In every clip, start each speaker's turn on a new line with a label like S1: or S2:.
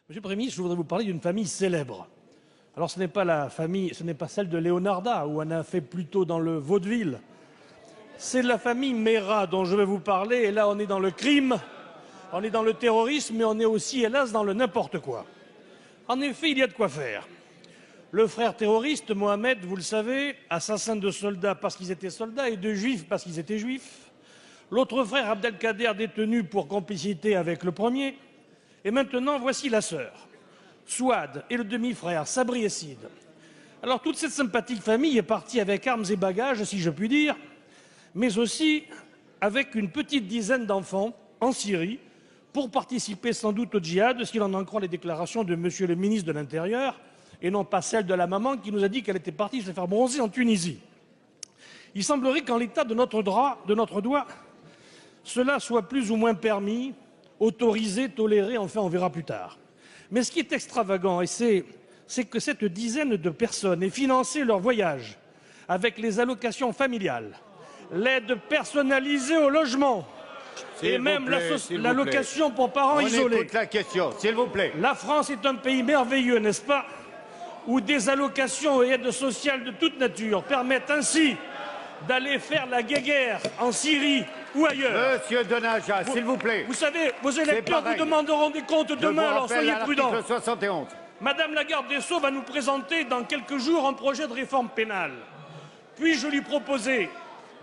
S1: Monsieur le Premier ministre, je voudrais vous parler d'une famille célèbre. Alors ce n'est pas celle de Leonarda, où on a fait plutôt dans le vaudeville. C'est la famille Mera dont je vais vous parler, et là on est dans le crime, on est dans le terrorisme, mais on est aussi, hélas, dans le n'importe quoi. En effet, il y a de quoi faire. Le frère terroriste, Mohamed, vous le savez, assassin de soldats parce qu'ils étaient soldats et de juifs parce qu'ils étaient juifs. L'autre frère, Abdelkader, détenu pour complicité avec le premier. Et maintenant, voici la sœur, Souad, et le demi-frère, Sabri Essid. Alors, toute cette sympathique famille est partie avec armes et bagages, si je puis dire, mais aussi avec une petite dizaine d'enfants en Syrie pour participer sans doute au djihad, s'il en croit les déclarations de monsieur le ministre de l'Intérieur, et non pas celle de la maman qui nous a dit qu'elle était partie se faire bronzer en Tunisie. Il semblerait qu'en l'état de notre droit, cela soit plus ou moins permis, autorisé, toléré, enfin on verra plus tard. Mais ce qui est extravagant, c'est que cette dizaine de personnes ait financé leur voyage avec les allocations familiales, l'aide personnalisée au logement et même l'allocation pour parents isolés.
S2: On écoute la question, s'il vous plaît.
S1: La France est un pays merveilleux, n'est-ce pas, où des allocations et aides sociales de toute nature permettent ainsi d'aller faire la guéguerre en Syrie ou ailleurs.
S2: Monsieur Denaja, s'il vous plaît.
S1: Vous savez, vos électeurs vous demanderont des comptes demain, alors soyez prudents.
S2: 71.
S1: Madame la garde des Sceaux va nous présenter dans quelques jours un projet de réforme pénale. Puis-je lui proposer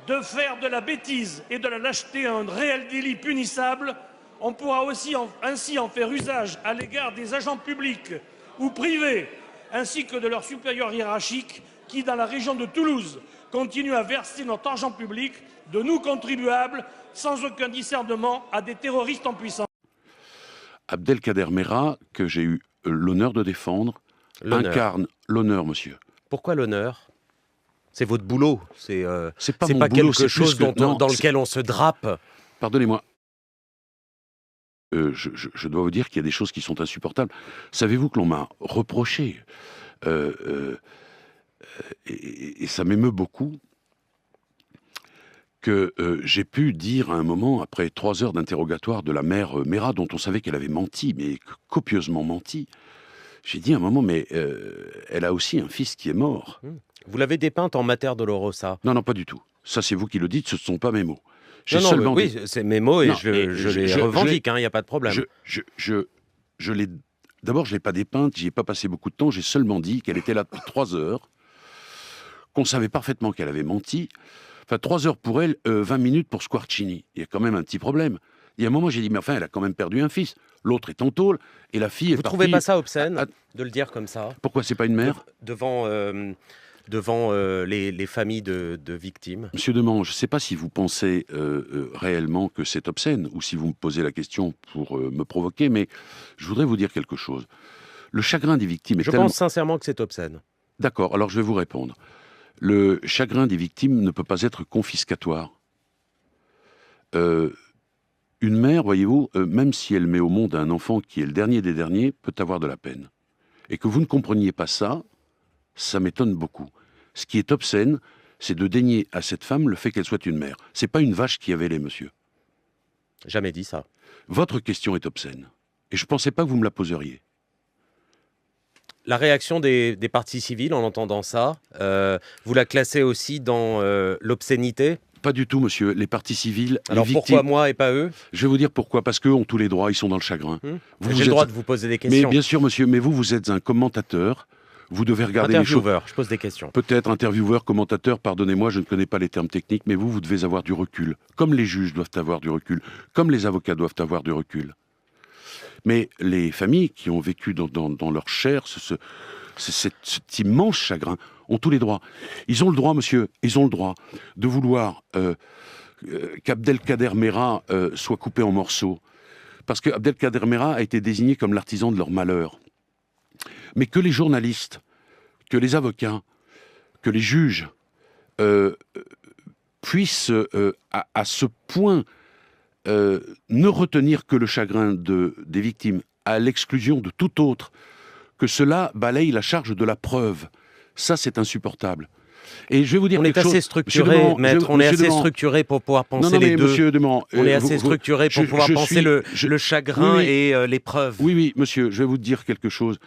S1: de faire de la bêtise et de la lâcheté un réel délit punissable? On pourra aussi ainsi en faire usage à l'égard des agents publics ou privés, ainsi que de leurs supérieurs hiérarchiques qui, dans la région de Toulouse, continuent à verser notre argent public de nous contribuables sans aucun discernement à des terroristes en puissance.
S3: Abdelkader Mera, que j'ai eu l'honneur de défendre, incarne l'honneur, monsieur.
S4: Pourquoi l'honneur? C'est votre boulot. C'est
S3: pas
S4: quelque chose dans lequel on se drape.
S3: Pardonnez-moi. Je dois vous dire qu'il y a des choses qui sont insupportables. Savez-vous que l'on m'a reproché, et ça m'émeut beaucoup, que j'ai pu dire à un moment, après 3 heures d'interrogatoire de la mère Mera, dont on savait qu'elle avait menti, mais copieusement menti, j'ai dit à un moment, mais elle a aussi un fils qui est mort.
S4: Vous l'avez dépeinte en Mater Dolorosa.
S3: Non, pas du tout. Ça, c'est vous qui le dites, ce ne sont pas mes mots.
S4: Oui, c'est mes mots et je les revendique, il n'y a pas de problème.
S3: D'abord, je ne l'ai pas dépeinte, j'y ai pas passé beaucoup de temps, j'ai seulement dit qu'elle était là depuis 3 heures, qu'on savait parfaitement qu'elle avait menti. Enfin, 3 heures pour elle, 20 minutes pour Squarcini. Il y a quand même un petit problème. Il y a un moment, j'ai dit, mais enfin, elle a quand même perdu un fils. L'autre est en tôle, et la fille est partie...
S4: Vous trouvez pas ça obscène de le dire comme ça?
S3: Pourquoi c'est pas une mère?
S4: Devant les familles de victimes.
S3: Monsieur Demange, je ne sais pas si vous pensez réellement que c'est obscène, ou si vous me posez la question pour me provoquer, mais je voudrais vous dire quelque chose. Le chagrin des victimes est
S4: tellement... Je pense sincèrement que c'est obscène.
S3: D'accord, alors je vais vous répondre. Le chagrin des victimes ne peut pas être confiscatoire. Une mère, voyez-vous, même si elle met au monde un enfant qui est le dernier des derniers, peut avoir de la peine. Et que vous ne compreniez pas ça, ça m'étonne beaucoup. Ce qui est obscène, c'est de dénier à cette femme le fait qu'elle soit une mère. C'est pas une vache qui avait les monsieur.
S4: Jamais dit ça.
S3: Votre question est obscène. Et je ne pensais pas que vous me la poseriez.
S4: La réaction des partis civils en entendant ça, vous la classez aussi dans l'obscénité?
S3: Pas du tout, monsieur. Les partis civils...
S4: Alors
S3: les
S4: pourquoi moi et pas eux?
S3: Je vais vous dire pourquoi. Parce qu'eux ont tous les droits, ils sont dans le chagrin.
S4: J'ai le droit de vous poser des questions.
S3: Mais bien sûr, monsieur, mais vous êtes un commentateur. Vous devez regarder les choses.
S4: Intervieweur, je pose des questions.
S3: Peut-être intervieweur, commentateur, pardonnez-moi, je ne connais pas les termes techniques, mais vous devez avoir du recul. Comme les juges doivent avoir du recul, comme les avocats doivent avoir du recul. Mais les familles qui ont vécu dans leur chair cet immense chagrin ont tous les droits. Ils ont le droit, monsieur, ils ont le droit de vouloir qu'Abdelkader Mera soit coupé en morceaux. Parce qu'Abdelkader Mera a été désigné comme l'artisan de leur malheur. Mais que les journalistes, que les avocats, que les juges puissent à ce point ne retenir que le chagrin des victimes à l'exclusion de tout autre, que cela balaye la charge de la preuve, ça c'est insupportable. Et je vais vous dire
S4: On est
S3: quelque chose.
S4: assez structuré, maître. On est assez structuré pour pouvoir penser les deux.
S3: Monsieur Demant,
S4: on est assez structuré pour pouvoir penser le chagrin et l'épreuve.
S3: Oui, monsieur, je vais vous dire quelque chose.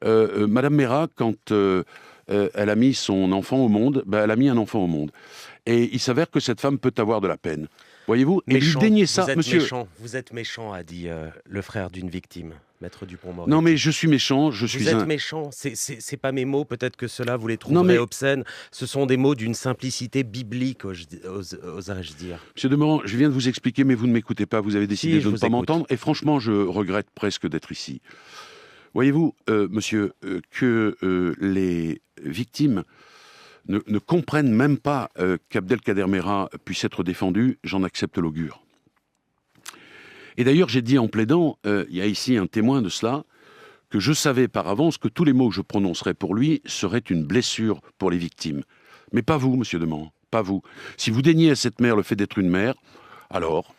S3: Madame Mera, quand elle a mis son enfant au monde, elle a mis un enfant au monde. Et il s'avère que cette femme peut avoir de la peine. Voyez-vous, et lui dénier ça, monsieur.
S4: Vous êtes méchant, a dit le frère d'une victime, maître Dupond-Moretti.
S3: Non, mais je suis méchant,
S4: Vous êtes méchant, c'est pas mes mots, peut-être que ceux-là, vous les trouverez obscènes. Ce sont des mots d'une simplicité biblique, oserais-je dire.
S3: Monsieur Demorand, je viens de vous expliquer, mais vous ne m'écoutez pas, vous avez décidé de ne pas m'entendre, et franchement, je regrette presque d'être ici. Voyez-vous, monsieur, que les victimes ne comprennent même pas qu'Abdelkader Mera puisse être défendu, j'en accepte l'augure. Et d'ailleurs, j'ai dit en plaidant, il y a ici un témoin de cela, que je savais par avance que tous les mots que je prononcerais pour lui seraient une blessure pour les victimes. Mais pas vous, monsieur Demant, pas vous. Si vous déniez à cette mère le fait d'être une mère, alors